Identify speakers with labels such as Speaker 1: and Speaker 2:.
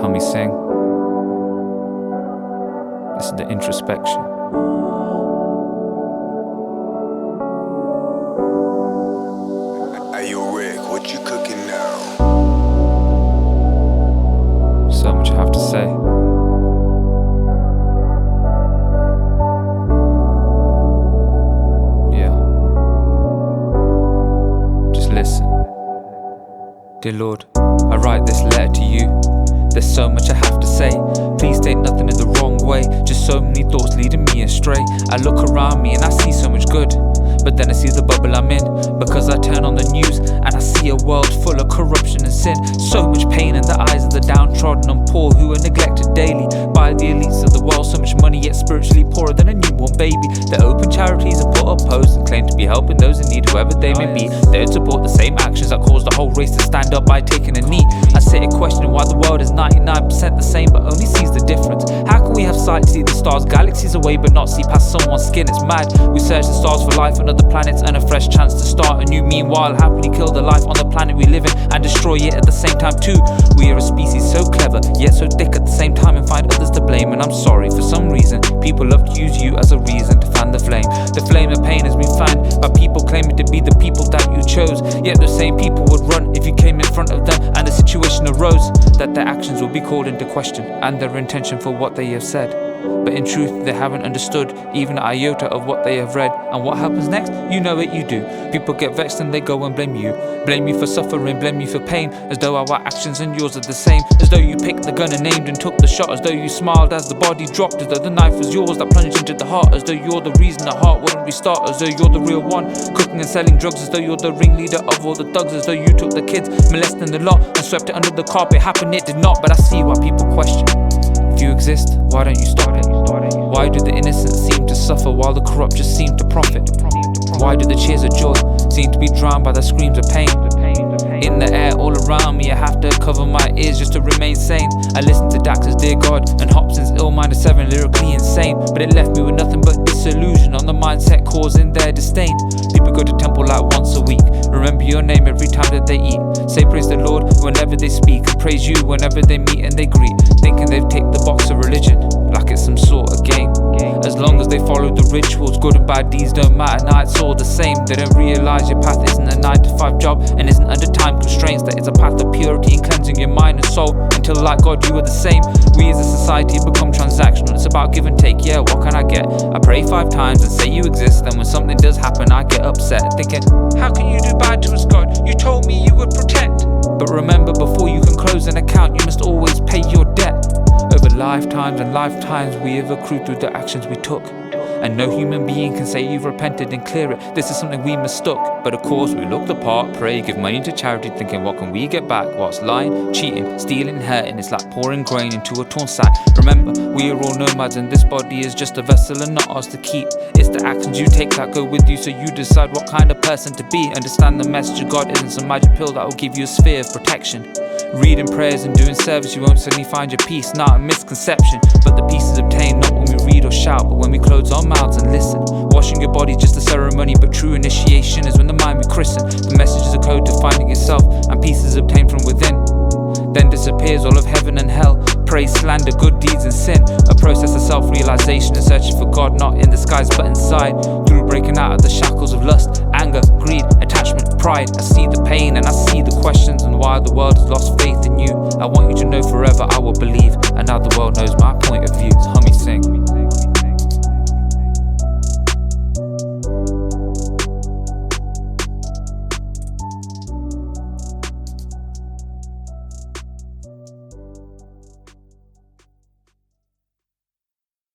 Speaker 1: Hummy Singh. This is the Introspection.
Speaker 2: Hey yo, Rick, what you cooking now?
Speaker 1: So much I have to say. Yeah. Just listen. Dear Lord, I write this letter to you. There's so much I have to say. Please take nothing in the wrong way. Just so many thoughts leading me astray. I look around me and I see so much good, but then I see the bubble I'm in, because I turn on the news and I see a world full of corruption and sin. So much pain in the eyes of the downtrodden and poor, who are neglected daily by the elites of the world. So much money, yet spiritually poorer than a newborn baby. They open charities and put up posts and claim to be helping those in need, whoever they may be. They would support the same actions that caused the whole race to stand up by taking a knee. I sit and question why the world is 99% the same but only sees the difference. How can we have sight to see the stars galaxies away but not see past someone's skin? It's mad. We search the stars for life on other planets and a fresh chance to start anew. Meanwhile, happily kill the life on the planet we live in and destroy it at the same time too. We are a species so clever yet so thick at the same time, and find others to blame. And I'm sorry, for some reason people love to use you as a reason to fan the flame. The flame of pain has been fanned by people claiming to be the people that you chose, yet the same people would run if you came in front of them and the situation arose, that their actions will be called into question and their intention for what they have said. But in truth, they haven't understood even an iota of what they have read. And what happens next? You know it, you do. People get vexed and they go and blame you. Blame you for suffering, blame you for pain, as though our actions and yours are the same. As though you picked the gun and aimed and took the shot. As though you smiled as the body dropped. As though the knife was yours that plunged into the heart. As though you're the reason the heart wouldn't restart. As though you're the real one, cooking and selling drugs. As though you're the ringleader of all the thugs. As though you took the kids, molesting the lot, and swept it under the carpet. Happened, it did not. But I see why people question. If you exist, why don't you stop it? Why do the innocent seem to suffer while the corrupt just seem to profit? Why do the cheers of joy seem to be drowned by the screams of pain? In the air all around me, I have to cover my ears just to remain sane. I listen to Dax's Dear God and Hobson's Ill-Minded 7, lyrically insane, but it left me with nothing but disillusion on the mindset causing their disdain. People go to temple like once a week, remember your name every time that they eat, say praise the Lord whenever they speak, and praise you whenever they meet and they greet, thinking they've ticked the box of religion like it's some sort of game. As long as they follow the rituals, good and bad deeds don't matter, now it's all the same. They don't realize your path isn't a 9-to-5 job and isn't under time constraints, that it's a path of purity and cleansing your mind and soul until like God you are the same. We as a society have become transactional, it's about give and take, yeah, what can I get? I pray 5 times and say you exist, then when something does happen I get upset, thinking, how can you do bad to us, God? You told me you would protect. But remember, before you can close an account you must always pay your debt. Over lifetimes and lifetimes we have accrued through the actions we took, and no human being can say you've repented and clear it. This is something we mistook. But of course we look the part, pray, give money to charity, thinking what can we get back? Whilst lying, cheating, stealing, hurting, it's like pouring grain into a torn sack. Remember, we are all nomads and this body is just a vessel and not ours to keep. It's the actions you take that go with you, so you decide what kind of person to be. Understand the message of God isn't some magic pill that will give you a sphere of protection. Reading prayers and doing service, you won't suddenly find your peace. Not a misconception, but the peace is obtained not when we read or shout, but when we close our mouths and listen. Washing your body just a ceremony, but true initiation is when the mind we christen. The message is a code to finding yourself, and peace is obtained from within. Then disappears all of heaven and hell, praise, slander, good deeds and sin. A process of self-realization and searching for God, not in the skies but inside, through breaking out of the shackles of lust, anger, greed, attachment, pride. I see the pain and I see the questions and why the world has lost faith in you. I want you to know forever I will believe, and now the world knows my point of view. Hummy Singh.